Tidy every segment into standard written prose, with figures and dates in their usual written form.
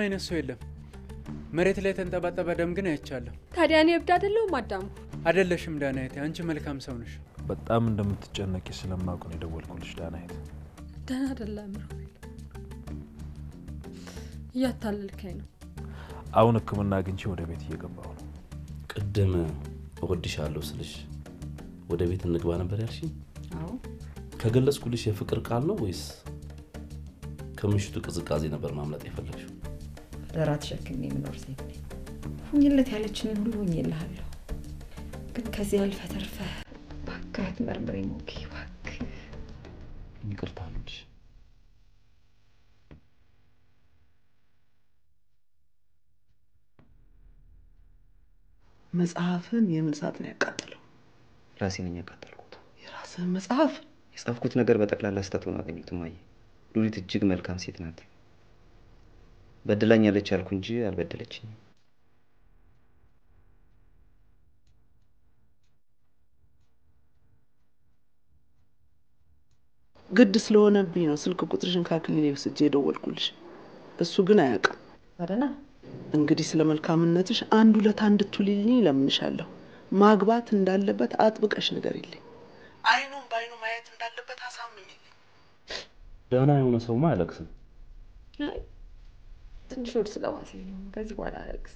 አይነት ሰው የለም መሬት ላይ ተንጠባጠበ ደም ግን አይቻለሁ ታዲያ እኔ እብድ አይደለሁም አዳሙ አይደለሽም ዳናይት አንቺ መልካም ሰው ነሽ በጣም እንደምትጨነቂ ስለማውቅ ነው የደወልኩልሽ ዳናይት ደህና አይደለም ያታልልከኝ ነው አሁን ህክምና አግኝቼ ወደ ቤት እየገባሁ ነው ቅድም እወድሻለሁ ስልሽ ወደ ቤት እንግባ ነበር ያልሽኝ አዎ ከገለጽኩልሽ የፍቅር ቃል ነው ወይስ ከምሽቱ ቅዝቃዜ ነበር ማምለጥ የፈለግሽው ለራት ሸክሜ ምኖር ሴት ነኝ ሁኝለት ያለችኝ ሁሉ ሁኝልሃለሁ ግን ከዚህ አልፈ ተርፈ ባካት መርምሬ ሞኪ ባክ ይቅርታ ልጅ መጽሐፍን የምን ሰዓት ነው ያቃጠለው ራሴ ነኝ ያቃጠልኩት የራስህ መጽሐፍ የጻፍኩት ነገር በጠቅላላ ስተት ሆኖ አገኘሁት ማየ ሉሊት እጅግ መልካም ሴት ናት በደላኛለች አልኩ እንጂ አልበደለችኝም ግድ ስለሆነብኝ ነው ስልክ ቁጥርሽን ካክሊኔ ወስጄ ደወልኩልሽ እሱ ግን አያውቅም አደና እንግዲህ ስለመልካምነትሽ አንድ ሁለት አንድ ትልልኝ ለምንሻለሁ ማግባት እንዳለበት አጥብቀሽ ንገሪልኝ አይኑን ባይኑ ማየት እንዳለበት አሳምኝልኝ ደህና የሆነ ሰውማ አያለቅስም አይ ትንሽ ወር ስለዋሲ ነው ከዚህ በኋላ አያለቅስ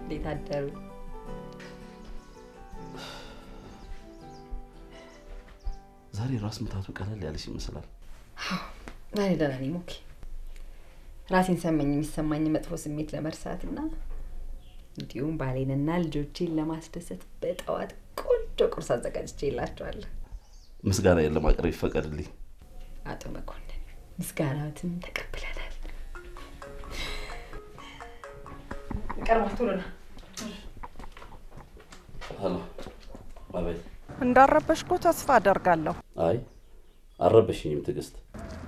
ሊታደሩ ዛሬ ራስ ምታቱ ቀለል ያለሽ ይመስላል ዛሬ ደህና ነኝ ሞኪ ራሴን ሰማኝ የሚሰማኝ መጥፎ ስሜት ለመርሳትና እንዲሁም ባሌንና ልጆቼን ለማስደሰት በጠዋት ቆንጆ ቁርስ አዘጋጅቼላቸዋለሁ ምስጋና የለም አቅርብ ይፈቀድልኝ አቶ መኮንን ምስጋናዎትን ተቀብለናል ቀርባቱና ሀሎ አቤት እንዳረበሽኩ ተስፋ አደርጋለሁ አይ አረበሽኝም ትግስት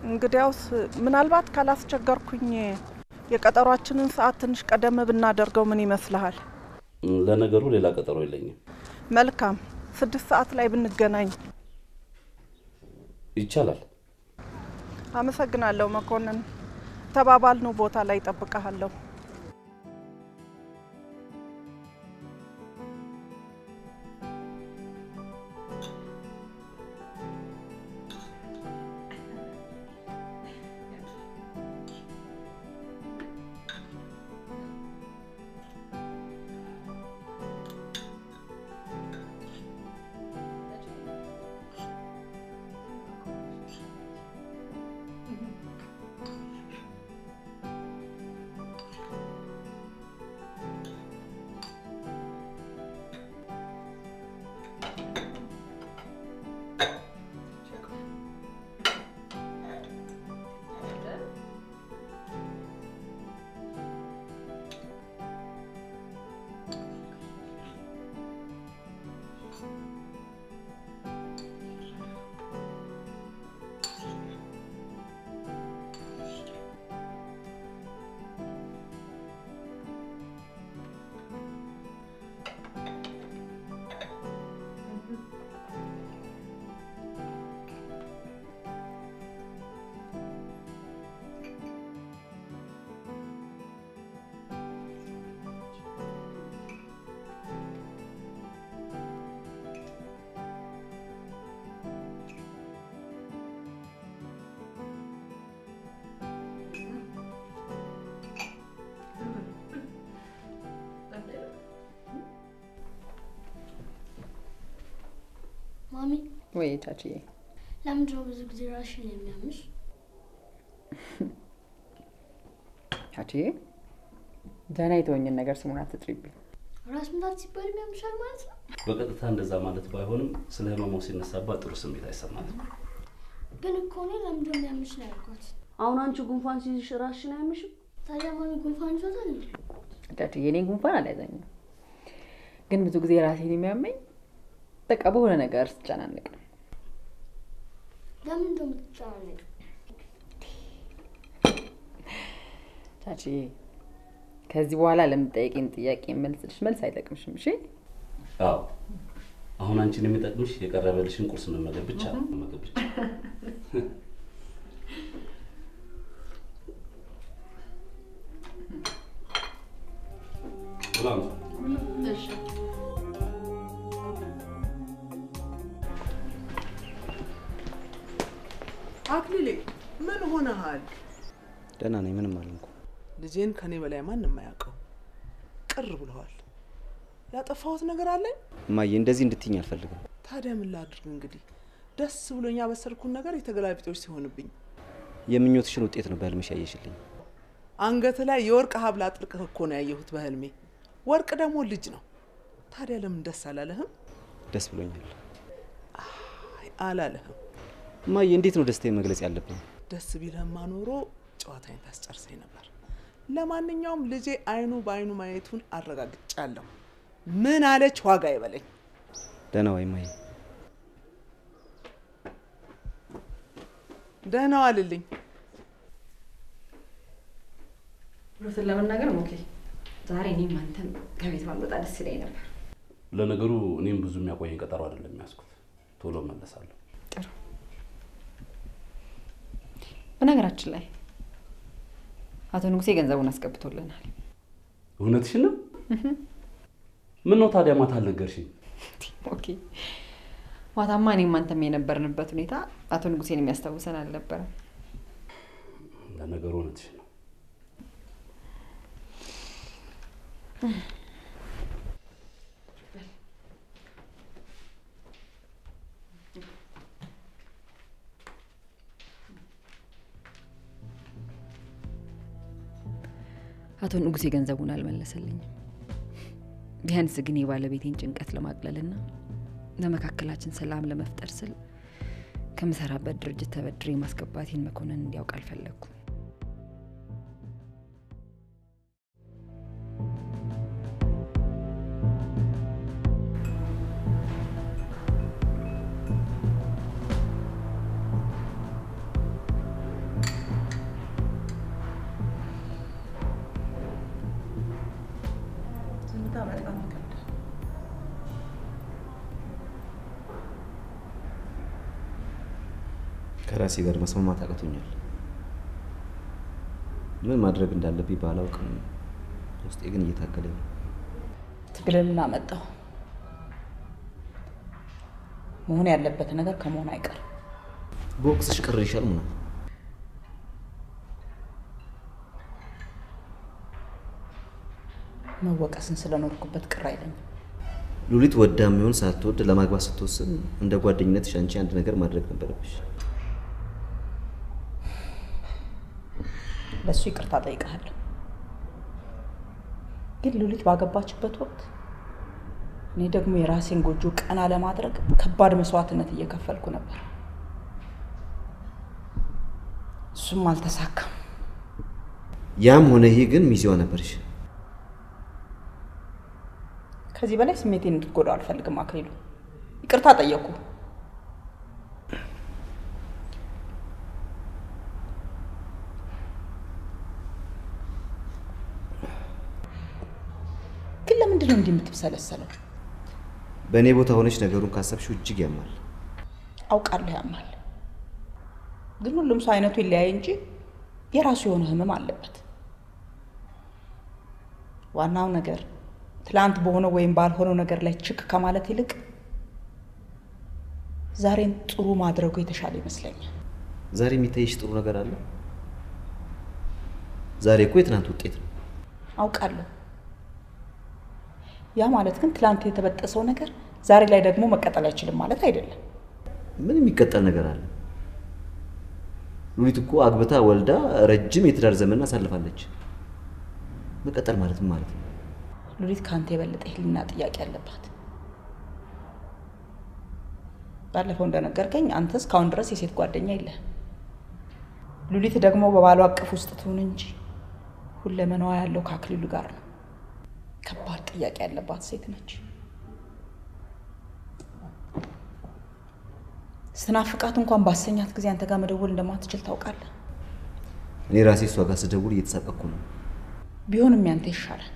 እንግዲያውስ ምናልባት ካላስቸገርኩኝ የቀጠሯችንን ሰዓት ትንሽ ቀደም ብናደርገው ምን ይመስልሃል ለነገሩ ሌላ ቀጠሮ የለኝም መልካም 6 ሰዓት ላይ ብንገናኝ ይቻላል አመሰግናለሁ መኮንን ተባባልነው ቦታ ላይ ጠብቀሃለሁ ወይ ቻቺዬ ለምንድነው ብዙ ጊዜ ራስሽን የሚያምሽ? ቻቺዬ ደህና የተወኝን ነገር ስሙን አትጥሪብኝ። ራስ ምታት ሲባል የሚያምሻል ማለት ነው? በቀጥታ እንደዛ ማለት ባይሆንም ስለ ህመሙ ሲነሳባት ጥሩ ስሜት አይሰማትም። ግን እኮ እኔ ለምንድነው የሚያምሽ ነው ያልኳት። አሁን አንቺ ጉንፋን ሲይዝሽ ራስሽን አያምሽም? ታዲያ ማሚ ጉንፋን ይዞታል እንዴ? ቻቺዬ እኔ ጉንፋን አልያዘኝም። ግን ብዙ ጊዜ ራሴን የሚያመኝ በቃ በሆነ ነገር ስጨናነቅ ነው። ለምን እንደምትጨናነቅ? ቻቺዬ ከዚህ በኋላ ለምትጠይቂኝ ጥያቄ መልስ አይጠቅምሽም። እሺ? አዎ አሁን አንቺን የሚጠቅምሽ የቀረበልሽን ቁርስ መመገብ ብቻ ነው። መመገብ ብቻ። ሰላም። እሺ አክሊሌ ምን ሆነሃል? ደህና ነኝ፣ ምንም አልሆንኩም። ልጄን ከኔ በላይ ማንም አያውቀው። ቅር ብለዋል። ያጠፋሁት ነገር አለኝ? እማዬ እንደዚህ እንድትይኝ አልፈልግም። ታዲያ ምን ላድርግ እንግዲህ? ደስ ብሎኛ በሰርኩን ነገር የተገላቢጦች ሲሆንብኝ። የምኞትሽን ውጤት ነው በህልምሽ ያየሽልኝ። አንገት ላይ የወርቅ ሀብል አጥልቀህ እኮ ነው ያየሁት በህልሜ። ወርቅ ደግሞ ልጅ ነው። ታዲያ ለምን ደስ አላለህም? ደስ ብሎኛል። አይ አላለህም። እማዬ እንዴት ነው ደስታዬን መግለጽ ያለብኝ? ደስ ቢልህማ ኖሮ ጨዋታዬን ታስጨርሰኝ ነበር። ለማንኛውም ልጄ አይኑ በአይኑ ማየቱን አረጋግጫለሁ። ምን አለች ዋጋ ይበለኝ። ደህና ዋይ እማዬ። ደህና ዋልልኝ። ብሩትን ለመናገር ሞኬ ዛሬ እኔም አንተም ከቤት ባልወጣ ደስ ይለኝ ነበር። ለነገሩ እኔም ብዙ የሚያቆየኝ ቀጠሮ አይደለም የሚያስኩት። ቶሎ መለሳለሁ። ጥሩ። በነገራችን ላይ አቶ ንጉሴ ገንዘቡን አስገብቶልናል። እውነትሽን ነው? ምን ነው ታዲያ ማታ አልነገርሽኝ? ኦኬ ማታማ እኔም አንተም የነበርንበት ሁኔታ አቶ ንጉሴን የሚያስታውሰን አልነበረም። ለነገሩ እውነትሽን ነው። አቶ ንጉሴ ገንዘቡን አልመለሰልኝም። ቢያንስ ግን የባለቤቴን ጭንቀት ለማቅለልና ለመካከላችን ሰላም ለመፍጠር ስል ከምሰራበት ድርጅት ተበድሬ ማስገባቴን መኮንን እንዲያውቅ አልፈለኩም። ከራሴ ጋር መስማማት አቅቶኛል። ምን ማድረግ እንዳለብኝ ባላውቅም ውስጤ ግን እየታገለኝ ነው። ትግልና መጣው መሆን ያለበት ነገር ከመሆን አይቀር። ቦክስሽ ቅር ይሻል ነው። መወቀስን ስለኖርኩበት ቅር አይለኝም። ሉሊት ወዳም ይሁን ሳትወድ ለማግባት ስትወስን እንደ ጓደኝነትሽ አንቺ አንድ ነገር ማድረግ ነበረብሽ። ለሱ ይቅርታ ጠይቃለሁ። ግን ሉሊት ባገባችበት ወቅት እኔ ደግሞ የራሴን ጎጆ ቀና ለማድረግ ከባድ መስዋዕትነት እየከፈልኩ ነበር። እሱም አልተሳካም። ያም ሆነ ይሄ ግን ሚዜዋ ነበርሽ። ከዚህ በላይ ስሜቴን እንድትጎዳው አልፈልግም አክሊሉ። ይቅርታ ጠየቁ። ግን ለምንድን ነው እንዲህ የምትብሰለሰለው? በእኔ ቦታ ሆነሽ ነገሩን ካሰብሽው እጅግ ያማል። አውቃለሁ ያማል። ግን ሁሉም ሰው አይነቱ ይለያይ እንጂ የራሱ የሆነ ህመም አለበት። ዋናው ነገር ትላንት በሆነው ወይም ባልሆነው ነገር ላይ ችክ ከማለት ይልቅ ዛሬን ጥሩ ማድረጉ የተሻለ ይመስለኛል። ዛሬ የሚታይሽ ጥሩ ነገር አለ? ዛሬ እኮ የትናንት ውጤት ነው። አውቃለሁ። ያ ማለት ግን ትላንት የተበጠሰው ነገር ዛሬ ላይ ደግሞ መቀጠል አይችልም ማለት አይደለም። ምን የሚቀጠል ነገር አለ? ሉሊት እኮ አግብታ ወልዳ ረጅም የትዳር ዘመን አሳልፋለች። መቀጠል ማለት ምን ማለት ነው? ሉሊት ካንተ የበለጠ ህሊና ጥያቄ አለባት። ባለፈው እንደነገርከኝ አንተ እስካሁን ድረስ የሴት ጓደኛ የለህም። ሉሊት ደግሞ በባሏ አቅፍ ውስጥ ትሁን እንጂ ሁለመናዋ ያለው ከአክሊሉ ጋር ነው። ከባድ ጥያቄ ያለባት ሴት ነች። ስናፍቃት እንኳን ባሰኛት ጊዜ አንተ ጋር መደወል እንደማትችል ታውቃለህ። እኔ ራሴ እሷ ጋር ስደውል እየተሳቀቅኩ ነው። ቢሆንም ያንተ ይሻላል።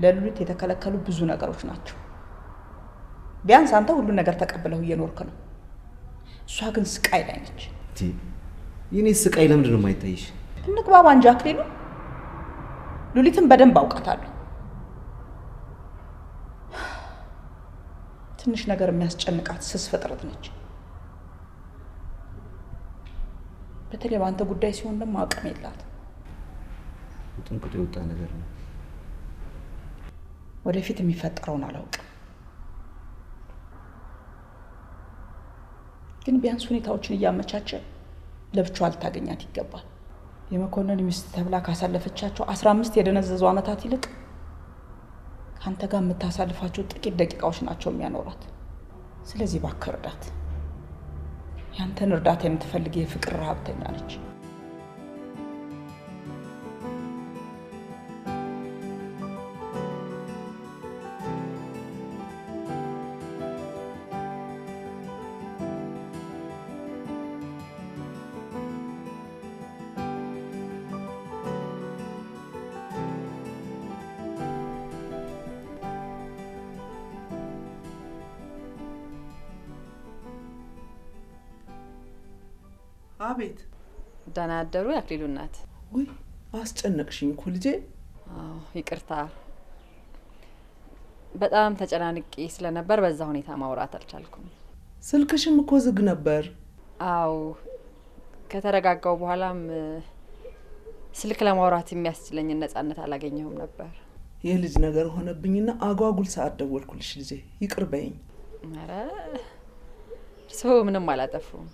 ለሉሊት የተከለከሉ ብዙ ነገሮች ናቸው። ቢያንስ አንተ ሁሉ ነገር ተቀብለው እየኖርክ ነው። እሷ ግን ስቃይ ላይ ነች። የኔ ስቃይ ለምንድን ነው የማይታይሽ? እንግባባ እንጂ አክሊሉ። ሉሊትን በደንብ አውቃታለሁ። ትንሽ ነገር የሚያስጨንቃት ስስ ፍጥረት ነች። በተለይ በአንተ ጉዳይ ሲሆን ደግሞ አቅም የላትም። ጥንቅጡ የወጣ ነገር ነው። ወደፊት የሚፈጠረውን አላውቅም፣ ግን ቢያንስ ሁኔታዎችን እያመቻቸ ለብቻዋ ልታገኛት ይገባል። የመኮንን ሚስት ተብላ ካሳለፈቻቸው 15 የደነዘዙ ዓመታት ይልቅ ካንተ ጋር የምታሳልፋቸው ጥቂት ደቂቃዎች ናቸው የሚያኖራት። ስለዚህ እባክህ እርዳት። ያንተን እርዳታ የምትፈልግ የፍቅር ረሃብተኛ ነች። አቤት። ደህና አደሩ የአክሊሉ እናት? ውይ አስጨነቅሽኝ እኮ ልጄ። አዎ ይቅርታ፣ በጣም ተጨናንቄ ስለነበር በዛ ሁኔታ ማውራት አልቻልኩም። ስልክሽም እኮ ዝግ ነበር። አዎ ከተረጋጋው በኋላም ስልክ ለማውራት የሚያስችለኝ ነፃነት አላገኘሁም ነበር። የልጅ ነገር ሆነብኝና አጓጉል ሰዓት ደወልኩልሽ ልጄ፣ ይቅር በይኝ። ኧረ ሰው ምንም አላጠፉም።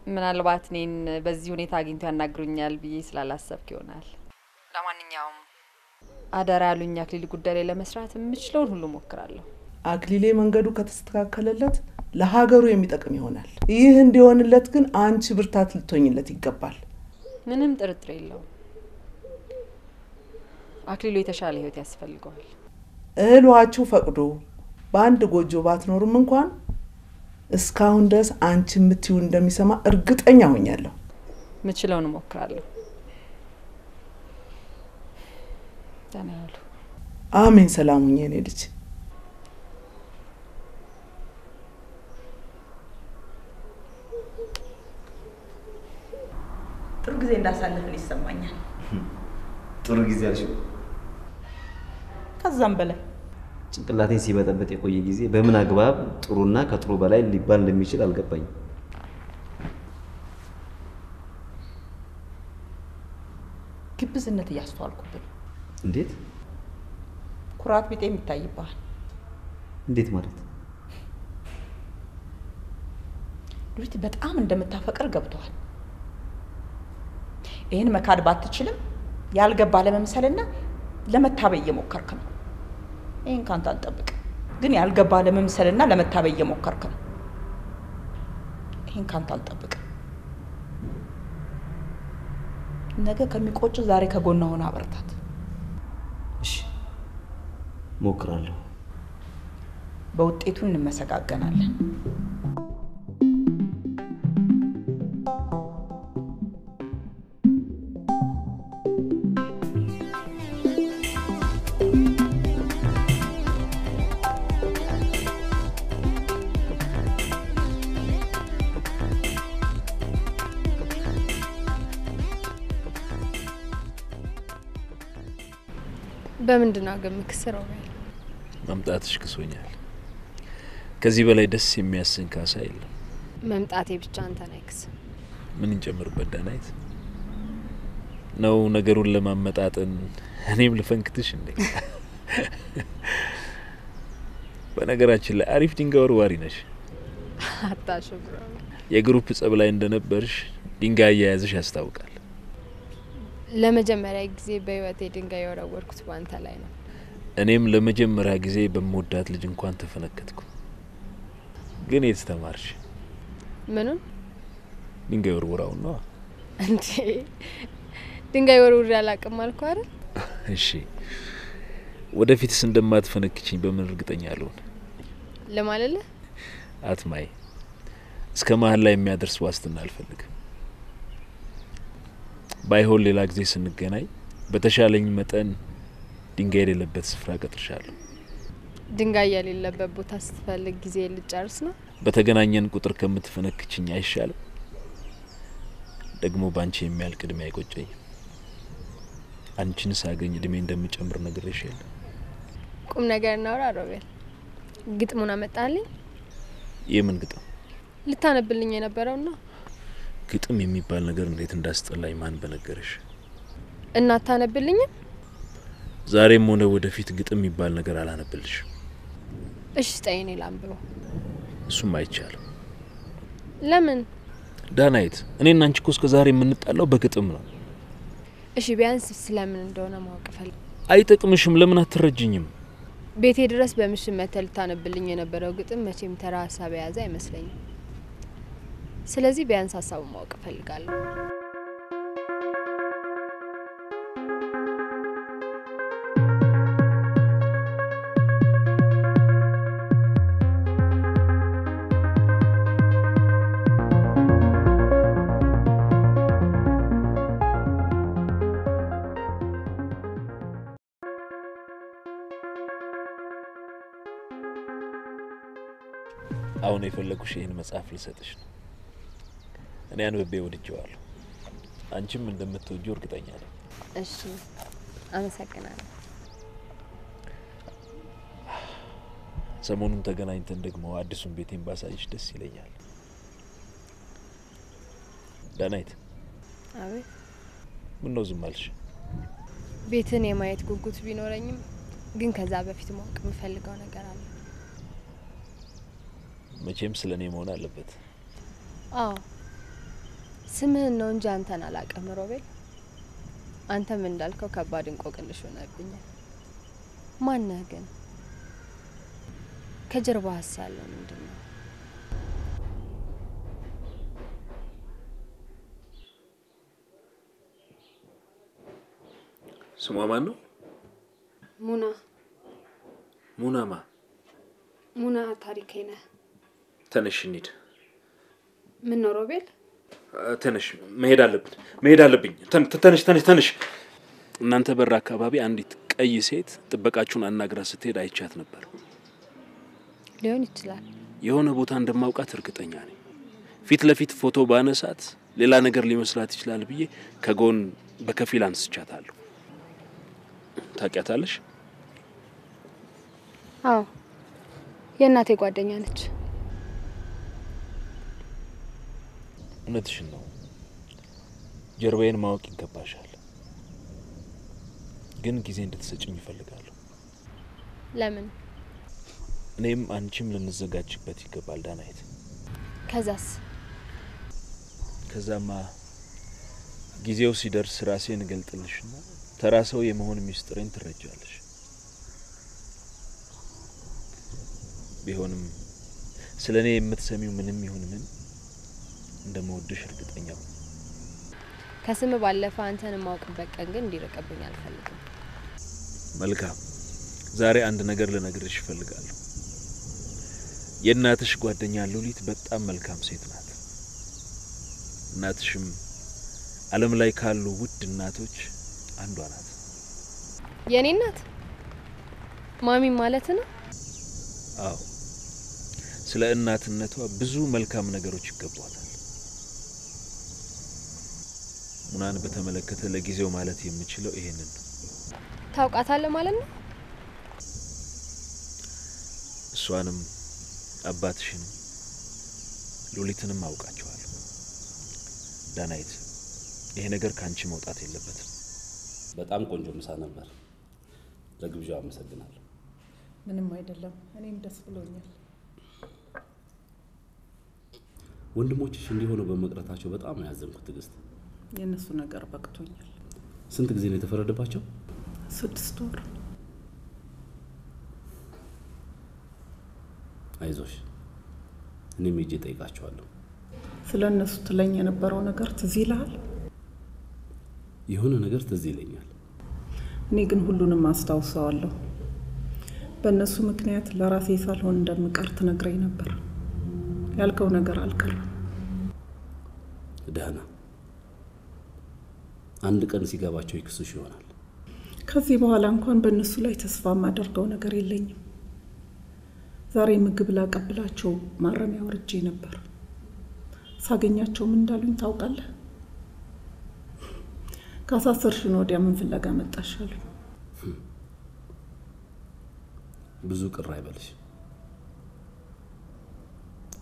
ምናልባት እኔን በዚህ ሁኔታ አግኝቶ ያናግሩኛል ብዬ ስላላሰብክ ይሆናል። ለማንኛውም አደራ ያሉኝ አክሊል ጉዳይ ላይ ለመስራት የምችለውን ሁሉ ሞክራለሁ። አክሊሌ መንገዱ ከተስተካከለለት ለሀገሩ የሚጠቅም ይሆናል። ይህ እንዲሆንለት ግን አንቺ ብርታት ልትሆኝለት ይገባል። ምንም ጥርጥር የለውም። አክሊሉ የተሻለ ህይወት ያስፈልገዋል። እህሏችሁ ፈቅዶ በአንድ ጎጆ ባትኖሩም እንኳን እስካሁን ድረስ አንቺ የምትዩ እንደሚሰማ እርግጠኛ ሆኛለሁ። ምችለውን ሞክራለሁ። ተናሉ። አሜን። ሰላም ሁኚ የኔ ልጅ። ጥሩ ጊዜ እንዳሳለፍን ይሰማኛል። ጥሩ ጊዜ አልሽው? ከዛም በላይ ጭንቅላቴን ሲበጠበጥ የቆየ ጊዜ በምን አግባብ ጥሩና ከጥሩ በላይ ሊባል እንደሚችል አልገባኝም። ግብዝነት እያስተዋልኩብን። እንዴት? ኩራት ቢጤ የሚታይብሃል። እንዴት ማለት? ሉሊት በጣም እንደምታፈቅር ገብቷል። ይህን መካድ ባትችልም ያልገባ ለመምሰልና ለመታበይ እየሞከርክ ነው። ይህን ካንተ አልጠብቅም፣ ግን ያልገባ ለመምሰልና ለመታበይ እየሞከርክ ነው። ይህን ካንተ አልጠብቅም። ነገ ከሚቆጭ ዛሬ ከጎኗ ሆነ አበርታት። እሺ ሞክራለሁ። በውጤቱ እንመሰጋገናለን። በምንድነው ግን ምክስረው? መምጣትሽ ክሶኛል። ከዚህ በላይ ደስ የሚያሰኝ ካሳ የለም። መምጣቴ ብቻ አንተን አይክስም። ምን እንጨምርበት ዳናይት? ነው ነገሩን ለማመጣጠን እኔም ልፈንክትሽ እንዴ? በነገራችን ላይ አሪፍ ድንጋይ ወርዋሪ ነሽ። አታሽብሮ የግሩፕ ጸብ ላይ እንደነበርሽ ድንጋይ አያያዝሽ ያስታውቃል። ለመጀመሪያ ጊዜ በህይወቴ ድንጋይ የወረወርኩት ባንተ ላይ ነው። እኔም ለመጀመሪያ ጊዜ በመወዳት ልጅ እንኳን ተፈነከትኩ። ግን የት ተማርሽ? ምኑን? ድንጋይ ወርውራው ነው እንዴ? ድንጋይ ወርውሬ አላውቅም አልኩ አይደል? እሺ ወደፊትስ እንደማትፈነክችኝ በምን እርግጠኛ አልሆን? ለማለለ አትማይ እስከ መሀል ላይ የሚያደርስ ዋስትና አልፈልግም። ባይሆን ሌላ ጊዜ ስንገናኝ በተሻለኝ መጠን ድንጋይ የሌለበት ስፍራ ቀጥርሻለሁ። ድንጋይ የሌለበት ቦታ ስትፈልግ ጊዜ ልጨርስ ነው? በተገናኘን ቁጥር ከምትፈነክችኝ አይሻልም? ደግሞ ባንቺ የሚያልቅ እድሜ አይቆጨኝ። አንቺን ሳገኝ እድሜ እንደምጨምር ነግሬሽ የለ? ቁም ነገር እናውራ ሮቤል። ግጥሙን አመጣልኝ? የምን ግጥም? ልታነብልኝ የነበረውና ግጥም የሚባል ነገር እንዴት እንዳስጠላኝ ማን በነገረሽ? እና ታነብልኝ? ዛሬም ሆነ ወደፊት ግጥም የሚባል ነገር አላነብልሽ። እሺ ጠይኔ ላንብበው። እሱም አይቻልም። ለምን? ዳናይት እኔና አንቺ እኮ እስከ ዛሬ የምንጣላው በግጥም ነው። እሺ ቢያንስ ስለምን እንደሆነ ማወቅ ፈልግ። አይጠቅምሽም። ለምን አትረጅኝም? ቤቴ ድረስ በምሽት መተል ታነብልኝ የነበረው ግጥም መቼም ተራ ሀሳብ የያዘ አይመስለኝም። ስለዚህ ቢያንስ ሀሳቡን ማወቅ ፈልጋለሁ። አሁን የፈለኩሽ ይሄን መጽሐፍ ልሰጥሽ ነው። እኔ አንብቤ ወድጄዋለሁ። አንቺም እንደምትወጂው እርግጠኛ ነኝ። እሺ አመሰግናለሁ። ሰሞኑን ተገናኝተን ደግሞ አዲሱን ቤቴን ባሳይሽ ደስ ይለኛል። ዳናይት። አቤት። ምን ነው ዝም አልሽ? ቤትን የማየት ጉጉት ቢኖረኝም ግን ከዛ በፊት ማወቅ የምፈልገው ነገር አለ። መቼም ስለኔ መሆን አለበት። አዎ ስምህን ነው እንጂ አንተን አላውቅም ሮቤል። አንተም እንዳልከው ከባድ እንቆቅልሽ ሆነብኛል። ማነህ ግን? ከጀርባህ ያለው ምንድነው? ስሟ ማን ነው? ሙና። ሙናማ? ሙና ታሪኬ ነህ። ተነሽ እንሂድ። ምን ነው ሮቤል? ተነሽ፣ መሄድ አለብኝ። ተነሽ። እናንተ በር አካባቢ አንዲት ቀይ ሴት ጥበቃችሁን አናግራ ስትሄድ አይቻት ነበር። ሊሆን ይችላል። የሆነ ቦታ እንደማውቃት እርግጠኛ ነኝ። ፊት ለፊት ፎቶ ባነሳት ሌላ ነገር ሊመስላት ይችላል ብዬ ከጎን በከፊል አንስቻታለሁ። ታውቂያታለሽ? አዎ የእናቴ ጓደኛ ነች። እውነትሽን ነው። ጀርባዬን ማወቅ ይገባሻል። ግን ጊዜ እንድትሰጭኝ ይፈልጋለሁ። ለምን? እኔም አንቺም ልንዘጋጅበት ይገባል ዳናይት። ከዛስ? ከዛማ ጊዜው ሲደርስ ራሴን እገልጥልሽና ተራ ሰው የመሆን ሚስጥሬን ትረጃለሽ። ቢሆንም ስለኔ የምትሰሚው ምንም ይሁን ምን እንደምወድሽ እርግጠኛ ነኝ። ከስም ባለፈ አንተን ማውቅበት ቀን ግን እንዲርቅብኝ አልፈልግም። መልካም። ዛሬ አንድ ነገር ልነግርሽ እፈልጋለሁ። የእናትሽ ጓደኛ ሉሊት በጣም መልካም ሴት ናት። እናትሽም ዓለም ላይ ካሉ ውድ እናቶች አንዷ ናት። የኔ እናት ማሚ ማለት ነው? አዎ። ስለ እናትነቷ ብዙ መልካም ነገሮች ይገባታል። ሙናን በተመለከተ ለጊዜው ማለት የምችለው ይሄንን ነው። ታውቃታለህ ማለት ነው? እሷንም አባትሽንም ሉሊትንም አውቃቸዋለሁ። ዳናይት፣ ይሄ ነገር ካንቺ መውጣት የለበትም። በጣም ቆንጆ ምሳ ነበር። ለግብዣው አመሰግናለሁ። ምንም አይደለም። እኔም ደስ ብሎኛል። ወንድሞችሽ እንዲሆኑ በመቅረታቸው በጣም ነው ያዘንኩት ትዕግስት። የእነሱ ነገር በቅቶኛል። ስንት ጊዜ ነው የተፈረደባቸው? 6 ወር። አይዞሽ፣ እኔም ሄጄ እጠይቃቸዋለሁ። ስለ እነሱ ትለኝ የነበረው ነገር ትዝ ይልሃል? የሆነ ነገር ትዝ ይለኛል። እኔ ግን ሁሉንም አስታውሰዋለሁ። በእነሱ ምክንያት ለራሴ ሳልሆን እንደምቀር ትነግረኝ ነበር። ያልከው ነገር አልቀረም። ደህና፣ አንድ ቀን ሲገባቸው ይክሱሽ ይሆናል። ከዚህ በኋላ እንኳን በእነሱ ላይ ተስፋ የማደርገው ነገር የለኝም። ዛሬ ምግብ ላቀብላቸው ማረሚያ ወርጄ ነበር። ሳገኛቸው ምን እንዳሉኝ ታውቃለህ? ካሳሰርሽን ወዲያ ምን ፍለጋ መጣሽ አሉኝ። ብዙ ቅር አይበልሽ።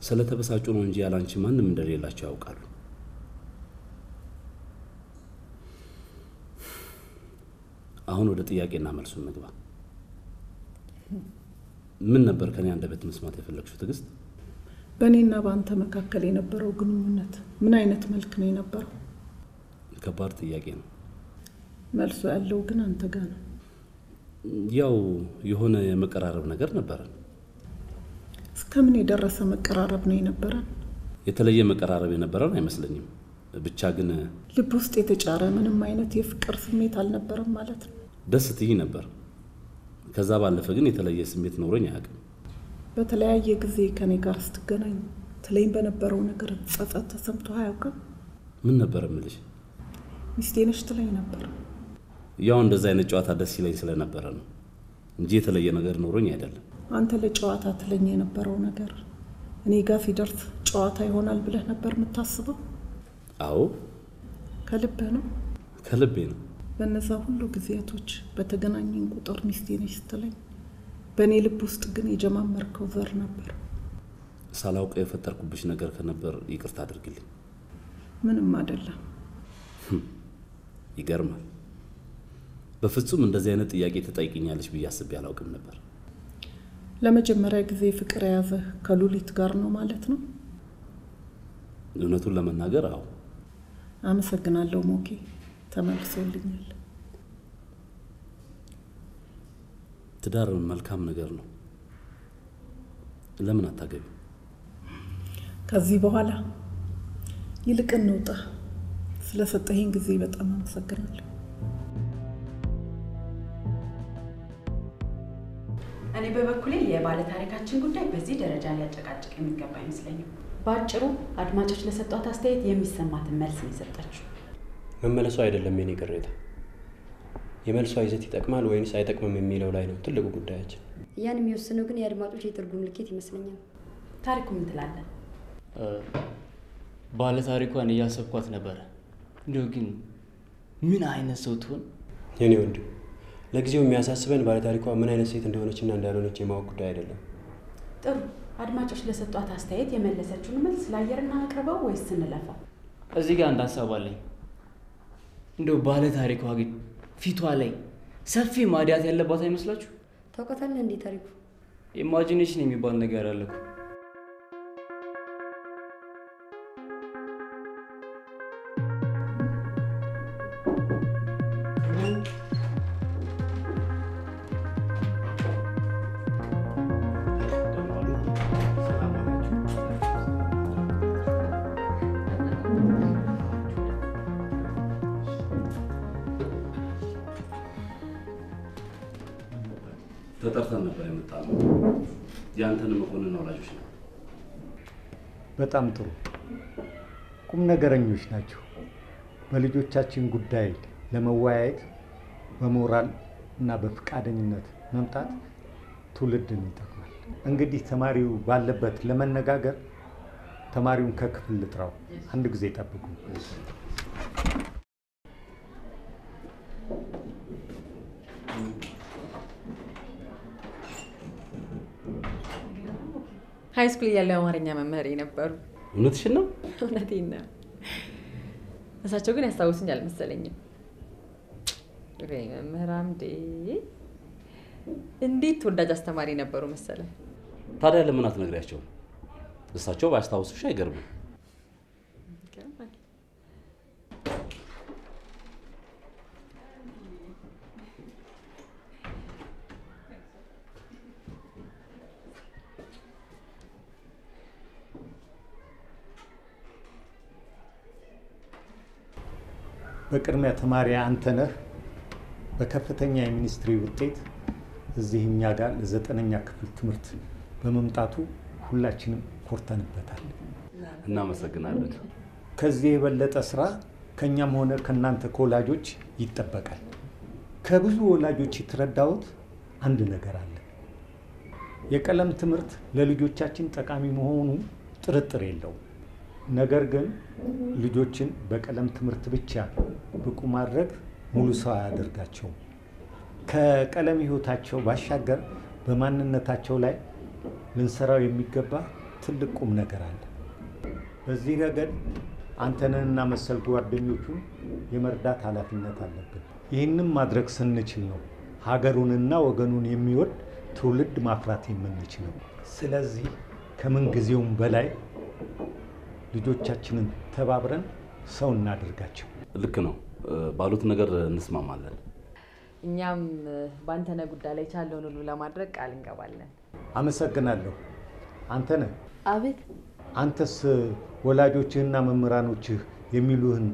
ስለተበሳጩ ነው እንጂ ያላንቺ ማንም እንደሌላቸው ያውቃሉ። አሁን ወደ ጥያቄና መልሱ እንግባ። ምን ነበር ከኔ አንደበት መስማት የፈለግሽው ትዕግስት? በእኔና በአንተ መካከል የነበረው ግንኙነት ምን አይነት መልክ ነው የነበረው? ከባድ ጥያቄ ነው። መልሱ ያለው ግን አንተ ጋር ነው። ያው የሆነ የመቀራረብ ነገር ነበረን። እስከምን የደረሰ መቀራረብ ነው የነበረን? የተለየ መቀራረብ የነበረን አይመስለኝም። ብቻ ግን ልብ ውስጥ የተጫረ ምንም አይነት የፍቅር ስሜት አልነበረም ማለት ነው። ደስ ትይ ነበር። ከዛ ባለፈ ግን የተለየ ስሜት ኖሮኝ አያውቅም። በተለያየ ጊዜ ከኔ ጋር ስትገናኝ ትለኝ በነበረው ነገር ጸጸት ተሰምቶ አያውቅም? ምን ነበር የምልሽ? ሚስቴ ነሽ ትለኝ ነበር። ያው እንደዛ አይነት ጨዋታ ደስ ይለኝ ስለነበረ ነው እንጂ የተለየ ነገር ኖሮኝ አይደለም። አንተ ለጨዋታ ትለኝ የነበረው ነገር እኔ ጋር ሲደርስ ጨዋታ ይሆናል ብለህ ነበር የምታስበው? አዎ። ከልብህ ነው? ከልቤ ነው። በእነዛ ሁሉ ጊዜያቶች በተገናኘን ቁጥር ሚስቴ ነሽ ስትለኝ በእኔ ልብ ውስጥ ግን የጀማመርከው ዘር ነበር። ሳላውቀው የፈጠርኩብሽ ነገር ከነበር ይቅርታ አድርግልኝ። ምንም አይደለም። ይገርማል። በፍጹም እንደዚህ አይነት ጥያቄ ተጠይቅኛለሽ ብዬ አስቤ አላውቅም ነበር። ለመጀመሪያ ጊዜ ፍቅር የያዘህ ከሉሊት ጋር ነው ማለት ነው? እውነቱን ለመናገር አዎ። አመሰግናለሁ ሞኬ፣ ተመልሶልኛል። ትዳር መልካም ነገር ነው። ለምን አታገቢ? ከዚህ በኋላ ይልቅ እንውጣ። ስለሰጠኸኝ ጊዜ በጣም አመሰግናለሁ። እኔ በበኩሌ የባለ ታሪካችን ጉዳይ በዚህ ደረጃ ሊያጨቃጭቅ የሚገባ አይመስለኝም። በአጭሩ አድማጮች ለሰጧት አስተያየት የሚሰማትን መልስ ነው የሰጠችው። መመለሱ አይደለም የኔ ቅሬታ፣ የመልሷ ይዘት ይጠቅማል ወይንስ አይጠቅምም የሚለው ላይ ነው ትልቁ ጉዳያችን። ያን የሚወስነው ግን የአድማጮች የትርጉም ልኬት ይመስለኛል። ታሪኩ ምን ትላለህ? ባለ ታሪኳን እያሰብኳት ነበረ። እንደው ግን ምን አይነት ሰው ትሆን? የኔ ወንድም፣ ለጊዜው የሚያሳስበን ባለ ታሪኳ ምን አይነት ሴት እንደሆነችና እንዳልሆነች የማወቅ ጉዳይ አይደለም። ጥሩ። አድማጮች ለሰጧት አስተያየት የመለሰችውን መልስ ለአየርና አቅርበው ወይስ እንለፈው? እዚህ ጋር አንድ ሀሳብ አለኝ። እንደው ባለ ታሪኳ ግን ፊቷ ላይ ሰፊ ማዲያት ያለባት አይመስላችሁ? ታውቃታለህ እንዴ ታሪኩ? ኢማጂኔሽን የሚባል ነገር አለ እኮ። ተጠርተን ነበር የመጣነው። ያንተን መኮንን ወላጆች ነው። በጣም ጥሩ ቁም ነገረኞች ናቸው። በልጆቻችን ጉዳይ ለመወያየት በሞራል እና በፍቃደኝነት መምጣት ትውልድን ይጠቅማል። እንግዲህ ተማሪው ባለበት ለመነጋገር ተማሪውን ከክፍል ልጥራው። አንድ ጊዜ ጠብቁ። ሃይ ስኩል ያለው አማርኛ መምህር ነበሩ። እውነትሽን ነው? እውነቴን ነው። እሳቸው ግን ያስታውሱኝ አልመሰለኝም። መምህር አምዴ እንዴት ተወዳጅ አስተማሪ ነበሩ መሰለ። ታዲያ ለምን አትነግሪያቸው? እሳቸው ባያስታውሱሽ አይገርምም። በቅድሚያ ተማሪ አንተ ነህ። በከፍተኛ የሚኒስትሪ ውጤት እዚህ እኛ ጋር ለ9ኛ ክፍል ትምህርት በመምጣቱ ሁላችንም ኮርተንበታል። እናመሰግናለን። ከዚህ የበለጠ ስራ ከኛም ሆነ ከናንተ ከወላጆች ይጠበቃል። ከብዙ ወላጆች የተረዳሁት አንድ ነገር አለ። የቀለም ትምህርት ለልጆቻችን ጠቃሚ መሆኑ ጥርጥር የለውም። ነገር ግን ልጆችን በቀለም ትምህርት ብቻ ብቁ ማድረግ ሙሉ ሰው አያደርጋቸውም። ከቀለም ህይወታቸው ባሻገር በማንነታቸው ላይ ልንሰራው የሚገባ ትልቅ ቁም ነገር አለ። በዚህ ረገድ አንተንና መሰል ጓደኞቹን የመርዳት ኃላፊነት አለብን። ይህንም ማድረግ ስንችል ነው ሀገሩንና ወገኑን የሚወድ ትውልድ ማፍራት የምንችለው። ስለዚህ ከምን ጊዜውም በላይ ልጆቻችንን ተባብረን ሰው እናድርጋቸው። ልክ ነው። ባሉት ነገር እንስማማለን። እኛም በአንተነህ ጉዳይ ላይ ቻለውን ሁሉ ለማድረግ ቃል እንገባለን። አመሰግናለሁ። አንተነህ። አቤት። አንተስ ወላጆችህና መምህራኖችህ የሚሉህን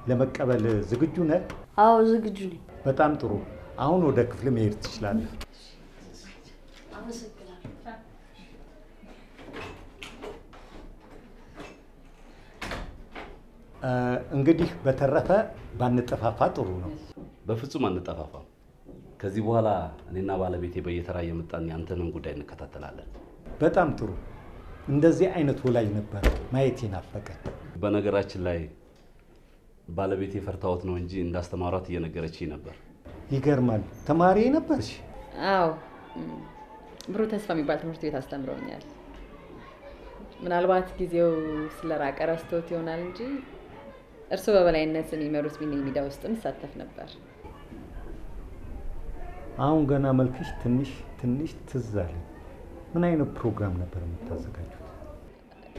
ለመቀበል ዝግጁ ነህ? አዎ ዝግጁ ነኝ። በጣም ጥሩ። አሁን ወደ ክፍል መሄድ ትችላለህ። አመሰግናለሁ። እንግዲህ በተረፈ ባንጠፋፋ ጥሩ ነው። በፍጹም አንጠፋፋም። ከዚህ በኋላ እኔና ባለቤቴ በየተራ እየመጣን ያንተንም ጉዳይ እንከታተላለን። በጣም ጥሩ። እንደዚህ አይነት ወላጅ ነበር ማየት ናፈቀኝ። በነገራችን ላይ ባለቤቴ ፈርታዎት ነው እንጂ እንዳስተማሯት እየነገረችኝ ነበር። ይገርማል። ተማሪ ነበርሽ? አዎ፣ ብሩህ ተስፋ የሚባል ትምህርት ቤት አስተምረውኛል። ምናልባት ጊዜው ስለራቀ ረስቶት ይሆናል እንጂ እርሱ በበላይነት የሚመሩት ሚዲያ ውስጥም እሳተፍ ነበር። አሁን ገና መልክሽ ትንሽ ትዝ አለኝ። ምን አይነት ፕሮግራም ነበር የምታዘጋጁት?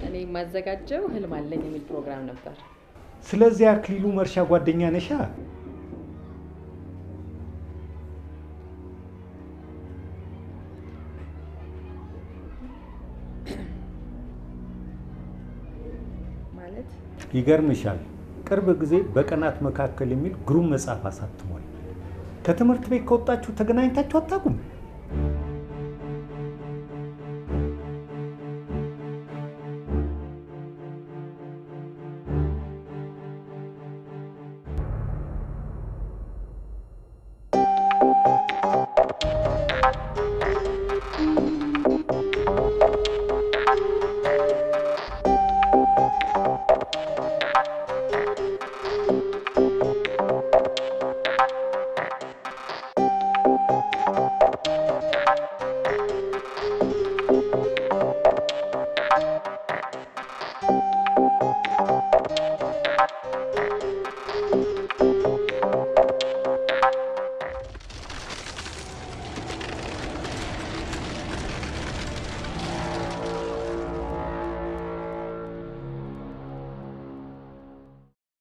እኔ የማዘጋጀው ህልም አለኝ የሚል ፕሮግራም ነበር። ስለዚህ አክሊሉ መርሻ ጓደኛ ነሻ? ማለት ይገርምሻል፣ ቅርብ ጊዜ በቀናት መካከል የሚል ግሩም መጽሐፍ አሳትሟል። ከትምህርት ቤት ከወጣችሁ ተገናኝታችሁ አታውቁም?